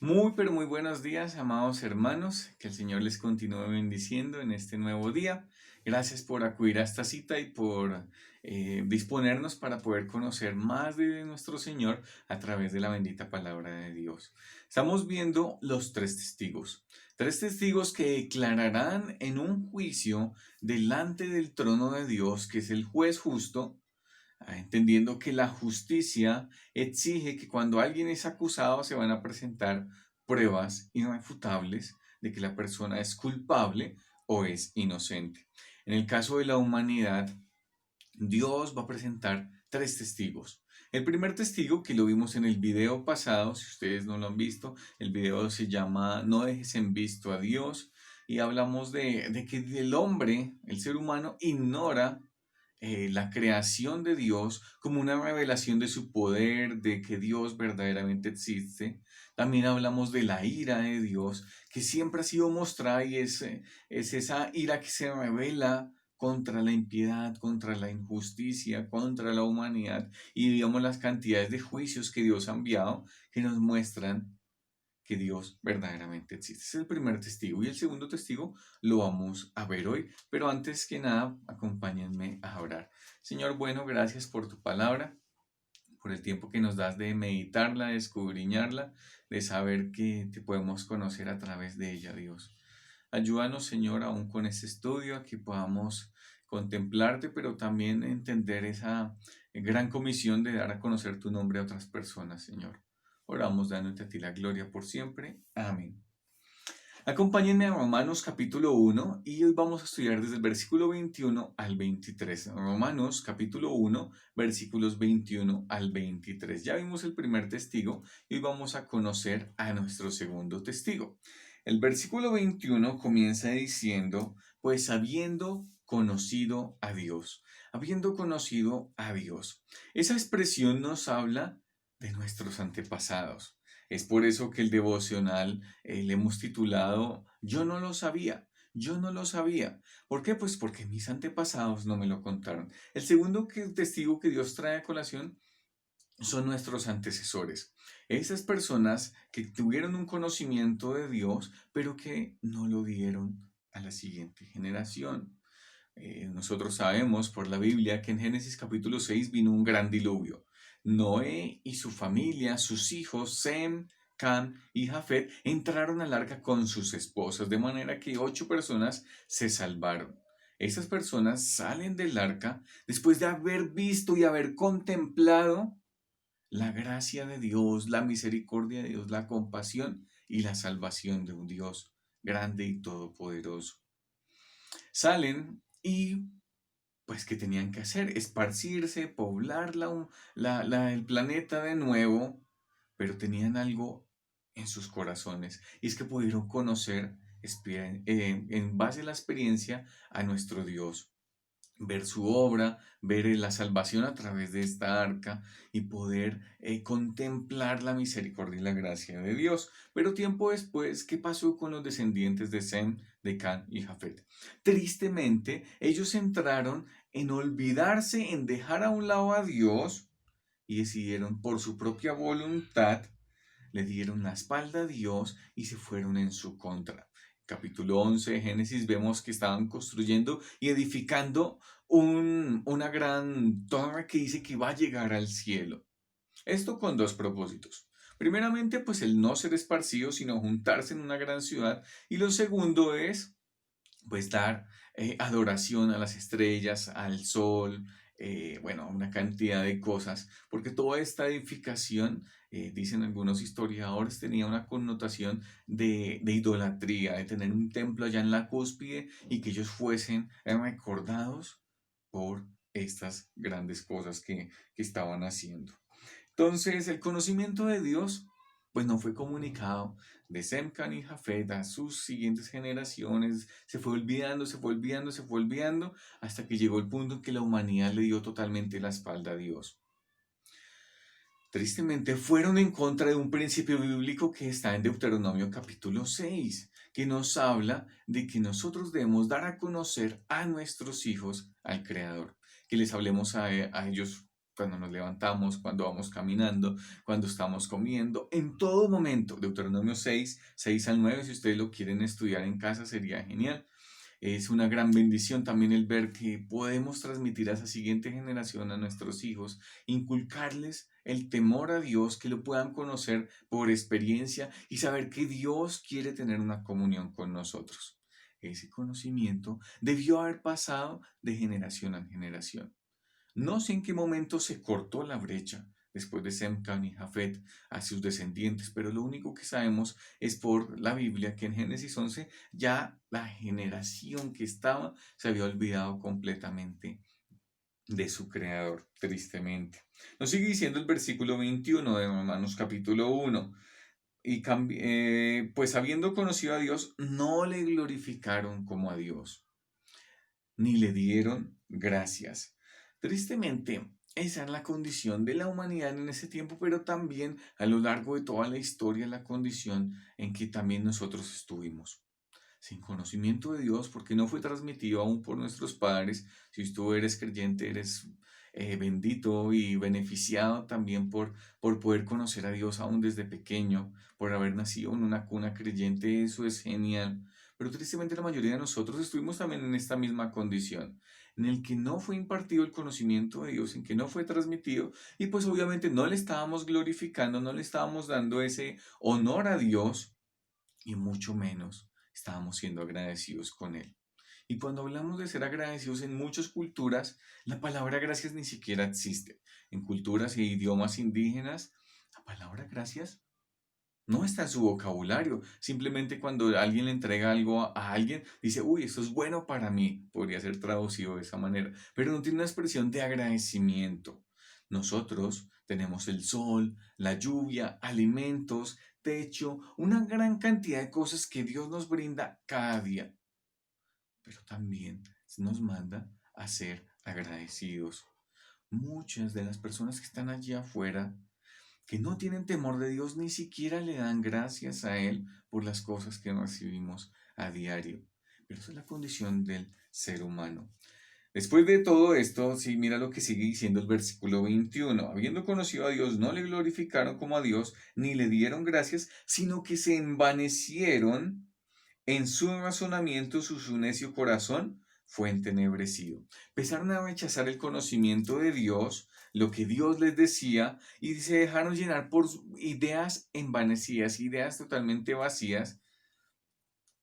Muy, pero muy buenos días, amados hermanos. Que el Señor les continúe bendiciendo en este nuevo día. Gracias por acudir a esta cita y por disponernos para poder conocer más de nuestro Señor a través de la bendita palabra de Dios. Estamos viendo los tres testigos. Tres testigos que declararán en un juicio delante del trono de Dios, que es el juez justo, entendiendo que la justicia exige que cuando alguien es acusado se van a presentar pruebas irrefutables de que la persona es culpable o es inocente. En el caso de la humanidad, Dios va a presentar tres testigos. El primer testigo, que lo vimos en el video pasado, si ustedes no lo han visto, el video se llama No dejes en visto a Dios, y hablamos de que el hombre, el ser humano, ignora la creación de Dios como una revelación de su poder, de que Dios verdaderamente existe. También hablamos de la ira de Dios, que siempre ha sido mostrada, y es esa ira que se revela contra la impiedad, contra la injusticia, contra la humanidad, y digamos las cantidades de juicios que Dios ha enviado que nos muestran que Dios verdaderamente existe. Ese es el primer testigo. Y el segundo testigo lo vamos a ver hoy. Pero antes que nada, acompáñenme a orar. Señor bueno, gracias por tu palabra, por el tiempo que nos das de meditarla, de escudriñarla, de saber que te podemos conocer a través de ella, Dios. Ayúdanos, Señor, aún con este estudio, a que podamos contemplarte, pero también entender esa gran comisión de dar a conocer tu nombre a otras personas, Señor. Oramos dándote a ti la gloria por siempre. Amén. Acompáñenme a Romanos capítulo 1 y hoy vamos a estudiar desde el versículo 21 al 23. Romanos capítulo 1, versículos 21 al 23. Ya vimos el primer testigo y hoy vamos a conocer a nuestro segundo testigo. El versículo 21 comienza diciendo, pues habiendo conocido a Dios, habiendo conocido a Dios. Esa expresión nos habla de nuestros antepasados. Es por eso que el devocional le hemos titulado Yo no lo sabía. Yo no lo sabía. ¿Por qué? Pues porque mis antepasados no me lo contaron. El segundo testigo que Dios trae a colación son nuestros antecesores. Esas personas que tuvieron un conocimiento de Dios, pero que no lo dieron a la siguiente generación. Nosotros sabemos por la Biblia que en Génesis capítulo 6 vino un gran diluvio. Noé y su familia, sus hijos, Sem, Cam y Jafet, entraron al arca con sus esposas, de manera que 8 personas se salvaron. Esas personas salen del arca después de haber visto y haber contemplado la gracia de Dios, la misericordia de Dios, la compasión y la salvación de un Dios grande y todopoderoso. Salen y pues, ¿qué tenían que hacer? Esparcirse, poblar el planeta de nuevo, pero tenían algo en sus corazones, y es que pudieron conocer en base a la experiencia a nuestro Dios, ver su obra, ver la salvación a través de esta arca y poder contemplar la misericordia y la gracia de Dios. Pero tiempo después, ¿qué pasó con los descendientes de Sem, de Can y Jafet? Tristemente, ellos entraron en olvidarse, en dejar a un lado a Dios, y decidieron por su propia voluntad, le dieron la espalda a Dios y se fueron en su contra. Capítulo 11 de Génesis vemos que estaban construyendo y edificando una gran torre que dice que va a llegar al cielo. Esto con dos propósitos. Primeramente, pues el no ser esparcido, sino juntarse en una gran ciudad. Y lo segundo es pues dar adoración a las estrellas, al sol, bueno, una cantidad de cosas, porque toda esta edificación, dicen algunos historiadores, tenía una connotación de idolatría, de tener un templo allá en la cúspide y que ellos fuesen recordados por estas grandes cosas que estaban haciendo. Entonces, el conocimiento de Dios, pues no fue comunicado de Semcan y Jafet a sus siguientes generaciones, se fue olvidando, se fue olvidando, se fue olvidando, hasta que llegó el punto en que la humanidad le dio totalmente la espalda a Dios. Tristemente, fueron en contra de un principio bíblico que está en Deuteronomio capítulo 6, que nos habla de que nosotros debemos dar a conocer a nuestros hijos al Creador, que les hablemos a ellos cuando nos levantamos, cuando vamos caminando, cuando estamos comiendo, en todo momento. Deuteronomio 6, 6 al 9, si ustedes lo quieren estudiar en casa, sería genial. Es una gran bendición también el ver que podemos transmitir a esa siguiente generación, a nuestros hijos, inculcarles el temor a Dios, que lo puedan conocer por experiencia y saber que Dios quiere tener una comunión con nosotros. Ese conocimiento debió haber pasado de generación a generación. No sé en qué momento se cortó la brecha después de Sem, Cam y Jafet a sus descendientes, pero lo único que sabemos es por la Biblia que en Génesis 11 ya la generación que estaba se había olvidado completamente de su creador, tristemente. Nos sigue diciendo el versículo 21 de Romanos capítulo 1. Pues habiendo conocido a Dios, no le glorificaron como a Dios ni le dieron gracias. Tristemente, esa es la condición de la humanidad en ese tiempo, pero también a lo largo de toda la historia, la condición en que también nosotros estuvimos. Sin conocimiento de Dios, porque no fue transmitido aún por nuestros padres. Si tú eres creyente, eres bendito y beneficiado también por poder conocer a Dios aún desde pequeño, por haber nacido en una cuna creyente, eso es genial. Pero tristemente la mayoría de nosotros estuvimos también en esta misma condición, en el que no fue impartido el conocimiento de Dios, en que no fue transmitido y pues obviamente no le estábamos glorificando, no le estábamos dando ese honor a Dios y mucho menos estábamos siendo agradecidos con Él. Y cuando hablamos de ser agradecidos en muchas culturas, la palabra gracias ni siquiera existe. En culturas e idiomas indígenas, la palabra gracias no está en su vocabulario. Simplemente cuando alguien le entrega algo a alguien, dice, uy, esto es bueno para mí. Podría ser traducido de esa manera. Pero no tiene una expresión de agradecimiento. Nosotros tenemos el sol, la lluvia, alimentos, techo, una gran cantidad de cosas que Dios nos brinda cada día. Pero también nos manda a ser agradecidos. Muchas de las personas que están allí afuera que no tienen temor de Dios, ni siquiera le dan gracias a Él por las cosas que recibimos a diario. Pero esa es la condición del ser humano. Después de todo esto, sí, mira lo que sigue diciendo el versículo 21. Habiendo conocido a Dios, no le glorificaron como a Dios, ni le dieron gracias, sino que se envanecieron en su razonamiento, su necio corazón fue entenebrecido. Empezaron a rechazar el conocimiento de Dios, lo que Dios les decía, y se dejaron llenar por ideas envanecidas, ideas totalmente vacías,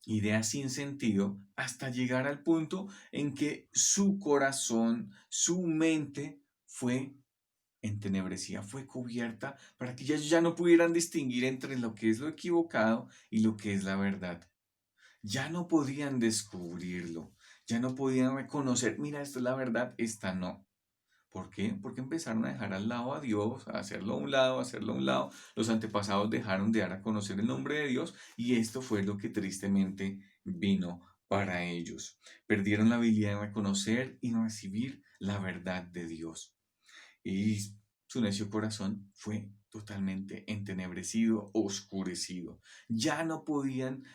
ideas sin sentido, hasta llegar al punto en que su corazón, su mente fue entenebrecida, fue cubierta para que ellos ya no pudieran distinguir entre lo que es lo equivocado y lo que es la verdad. Ya no podían descubrirlo, ya no podían reconocer, mira, esto es la verdad, esta no. ¿Por qué? Porque empezaron a dejar al lado a Dios, a hacerlo a un lado, a hacerlo a un lado. Los antepasados dejaron de dar a conocer el nombre de Dios y esto fue lo que tristemente vino para ellos. Perdieron la habilidad de reconocer y recibir la verdad de Dios. Y su necio corazón fue totalmente entenebrecido, oscurecido. Ya no podían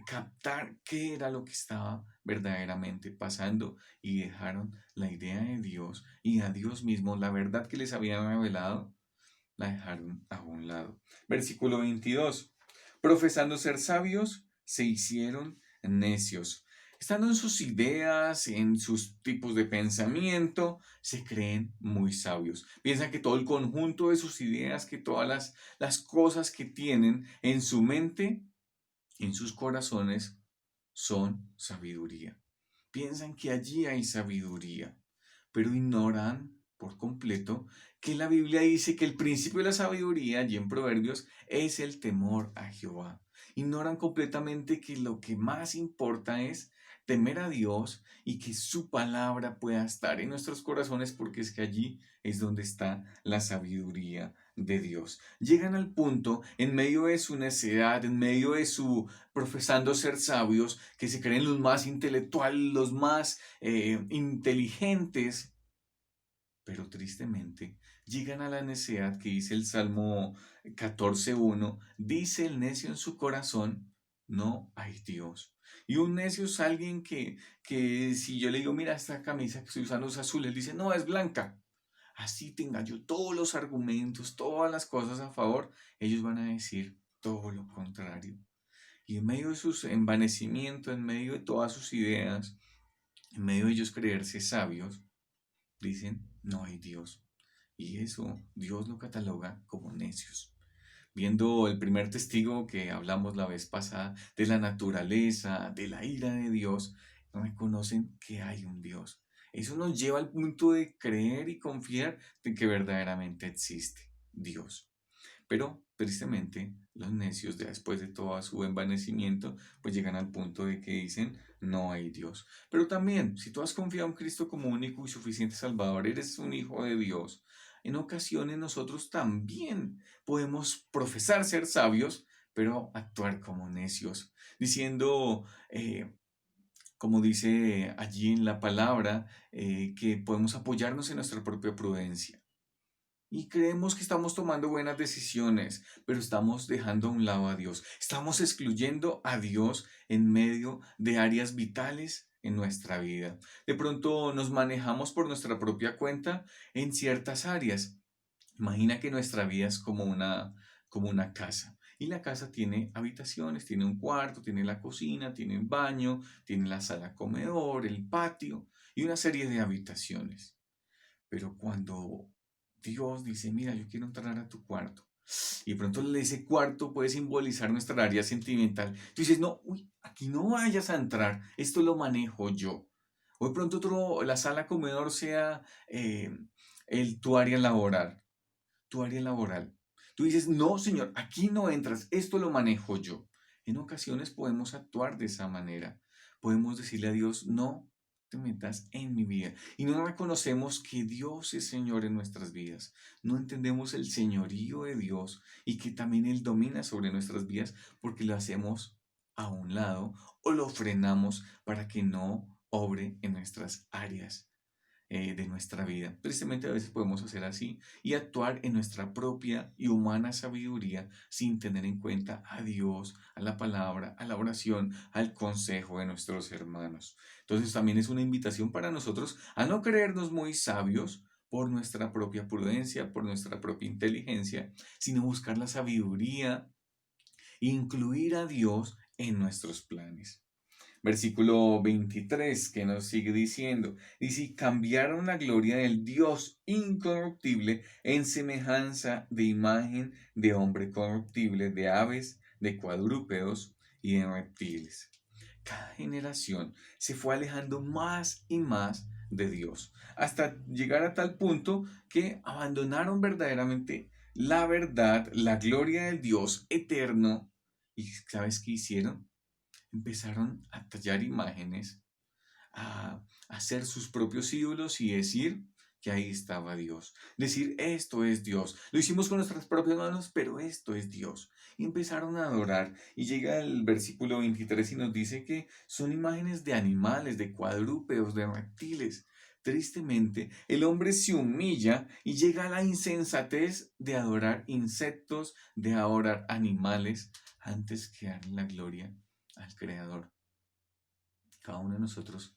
captar qué era lo que estaba verdaderamente pasando y dejaron la idea de Dios y a Dios mismo, la verdad que les había revelado, la dejaron a un lado. Versículo 22. Profesando ser sabios, se hicieron necios. Estando en sus ideas, en sus tipos de pensamiento, se creen muy sabios. Piensan que todo el conjunto de sus ideas, que todas las cosas que tienen en su mente, en sus corazones, son sabiduría. Piensan que allí hay sabiduría, pero ignoran por completo que la Biblia dice que el principio de la sabiduría, allí en Proverbios, es el temor a Jehová. Ignoran completamente que lo que más importa es temer a Dios y que su palabra pueda estar en nuestros corazones porque es que allí es donde está la sabiduría de Dios. Llegan al punto, en medio de su necedad, en medio de su profesando ser sabios, que se creen los más intelectuales, los más inteligentes, pero tristemente llegan a la necedad que dice el Salmo 14:1, dice el necio en su corazón, no hay Dios. Y un necio es alguien que si yo le digo, mira esta camisa que estoy usando es azul, él dice, no, es blanca. así tenga yo todos los argumentos, todas las cosas a favor, ellos van a decir todo lo contrario. Y en medio de sus envanecimientos, en medio de todas sus ideas, en medio de ellos creerse sabios, dicen, no hay Dios. Y eso Dios lo cataloga como necios. Viendo el primer testigo que hablamos la vez pasada de la naturaleza, de la ira de Dios, no reconocen que hay un Dios. Eso nos lleva al punto de creer y confiar en que verdaderamente existe Dios. Pero tristemente, los necios, después de todo su envanecimiento, pues llegan al punto de que dicen, no hay Dios. Pero también, si tú has confiado en Cristo como único y suficiente Salvador, eres un hijo de Dios, en ocasiones nosotros también podemos profesar ser sabios, pero actuar como necios, diciendo, como dice allí en la palabra, que podemos apoyarnos en nuestra propia prudencia. Y creemos que estamos tomando buenas decisiones, pero estamos dejando a un lado a Dios. Estamos excluyendo a Dios en medio de áreas vitales en nuestra vida. De pronto nos manejamos por nuestra propia cuenta en ciertas áreas. Imagina que nuestra vida es como una casa. Y la casa tiene habitaciones, tiene un cuarto, tiene la cocina, tiene el baño, tiene la sala comedor, el patio y una serie de habitaciones. Pero cuando Dios dice, mira, yo quiero entrar a tu cuarto, y de pronto ese cuarto puede simbolizar nuestra área sentimental, tú dices, no, uy, aquí no vayas a entrar, esto lo manejo yo. O de pronto la sala comedor sea tu área laboral, tu área laboral. Tú dices, no, señor, aquí no entras, esto lo manejo yo. En ocasiones podemos actuar de esa manera. Podemos decirle a Dios, no te metas en mi vida. Y no reconocemos que Dios es Señor en nuestras vidas. No entendemos el señorío de Dios y que también Él domina sobre nuestras vidas porque lo hacemos a un lado o lo frenamos para que no obre en nuestras áreas de nuestra vida. Tristemente a veces podemos hacer así y actuar en nuestra propia y humana sabiduría sin tener en cuenta a Dios, a la palabra, a la oración, al consejo de nuestros hermanos. Entonces también es una invitación para nosotros a no creernos muy sabios por nuestra propia prudencia, por nuestra propia inteligencia, sino buscar la sabiduría, incluir a Dios en nuestros planes. Versículo 23 que nos sigue diciendo, dice, y cambiaron la gloria del Dios incorruptible en semejanza de imagen de hombre corruptible, de aves, de cuadrúpedos y de reptiles. Cada generación se fue alejando más y más de Dios, hasta llegar a tal punto que abandonaron verdaderamente la verdad, la gloria del Dios eterno. ¿Y sabes qué hicieron? Empezaron a tallar imágenes, a hacer sus propios ídolos y decir que ahí estaba Dios. Decir, esto es Dios. Lo hicimos con nuestras propias manos, pero esto es Dios. Y empezaron a adorar. Y llega el versículo 23 y nos dice que son imágenes de animales, de cuadrúpedos, de reptiles. Tristemente, el hombre se humilla y llega a la insensatez de adorar insectos, de adorar animales, antes que darle la gloria al Creador. Cada uno de nosotros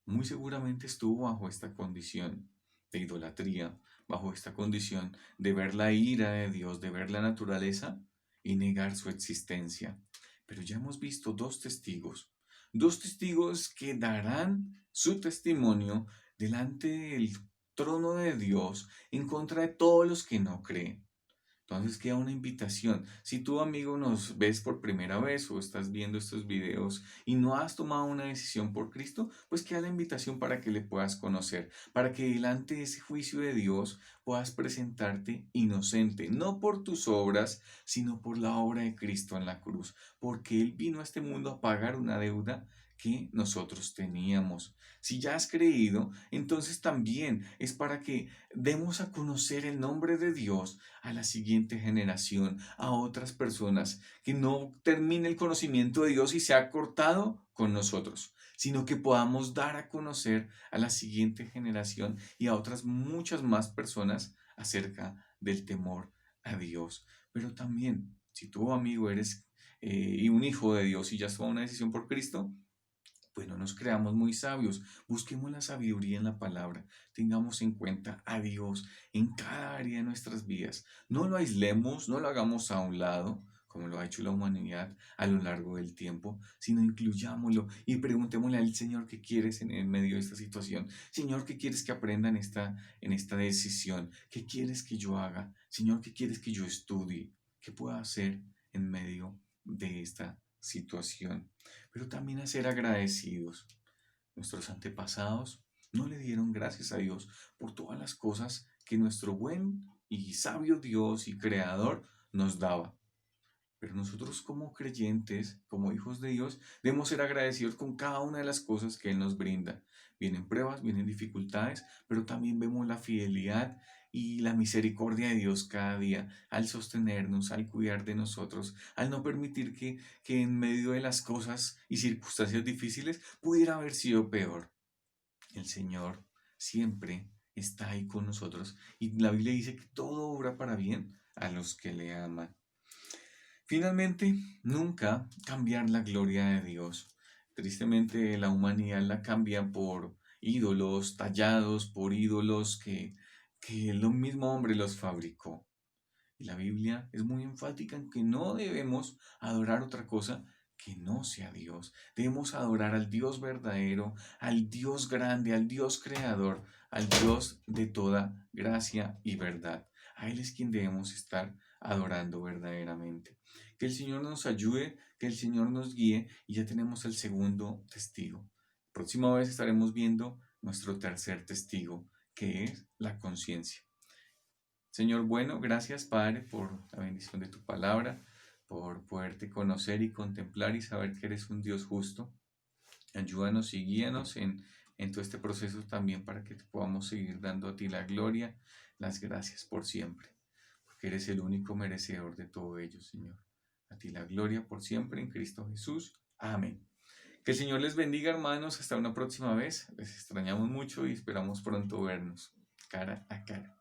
muy seguramente estuvo bajo esta condición de idolatría, bajo esta condición de ver la ira de Dios, de ver la naturaleza y negar su existencia. Pero ya hemos visto dos testigos que darán su testimonio delante del trono de Dios en contra de todos los que no creen. Entonces queda una invitación. Si tú, amigo, nos ves por primera vez o estás viendo estos videos y no has tomado una decisión por Cristo, pues queda la invitación para que le puedas conocer, para que delante de ese juicio de Dios puedas presentarte inocente, no por tus obras, sino por la obra de Cristo en la cruz, porque Él vino a este mundo a pagar una deuda que nosotros teníamos. Si ya has creído, entonces también es para que demos a conocer el nombre de Dios a la siguiente generación, a otras personas, que no termine el conocimiento de Dios y se ha cortado con nosotros, sino que podamos dar a conocer a la siguiente generación y a otras muchas más personas acerca del temor a Dios. Pero también, si tú, amigo, eres y un hijo de Dios y ya has tomado una decisión por Cristo, Pues no nos creamos muy sabios, busquemos la sabiduría en la palabra, tengamos en cuenta a Dios en cada área de nuestras vidas. No lo aislemos, no lo hagamos a un lado, como lo ha hecho la humanidad a lo largo del tiempo, sino incluyámoslo y preguntémosle al Señor qué quieres en medio de esta situación. Señor, ¿qué quieres que aprenda en esta decisión? ¿Qué quieres que yo haga? Señor, ¿qué quieres que yo estudie? ¿Qué puedo hacer en medio de esta situación? Pero también a ser agradecidos. Nuestros antepasados no le dieron gracias a Dios por todas las cosas que nuestro buen y sabio Dios y Creador nos daba. Pero nosotros como creyentes, como hijos de Dios, debemos ser agradecidos con cada una de las cosas que Él nos brinda. Vienen pruebas, vienen dificultades, pero también vemos la fidelidad y la misericordia de Dios cada día al sostenernos, al cuidar de nosotros, al no permitir que en medio de las cosas y circunstancias difíciles pudiera haber sido peor. El Señor siempre está ahí con nosotros y la Biblia dice que todo obra para bien a los que le aman. Finalmente, nunca cambiar la gloria de Dios. Tristemente, la humanidad la cambia por ídolos tallados, por ídolos que el mismo hombre los fabricó. Y la Biblia es muy enfática en que no debemos adorar otra cosa que no sea Dios. Debemos adorar al Dios verdadero, al Dios grande, al Dios creador, al Dios de toda gracia y verdad. A Él es quien debemos estar adorando verdaderamente. Que el Señor nos ayude, que el Señor nos guíe y ya tenemos el segundo testigo. Próxima vez estaremos viendo nuestro tercer testigo, que es la conciencia. Señor bueno, gracias Padre por la bendición de tu palabra, por poderte conocer y contemplar y saber que eres un Dios justo. Ayúdanos y guíanos en todo este proceso también para que te podamos seguir dando a ti la gloria, las gracias por siempre, porque eres el único merecedor de todo ello, Señor. A ti la gloria por siempre en Cristo Jesús. Amén. Que el Señor les bendiga, hermanos. Hasta una próxima vez. Les extrañamos mucho y esperamos pronto vernos cara a cara.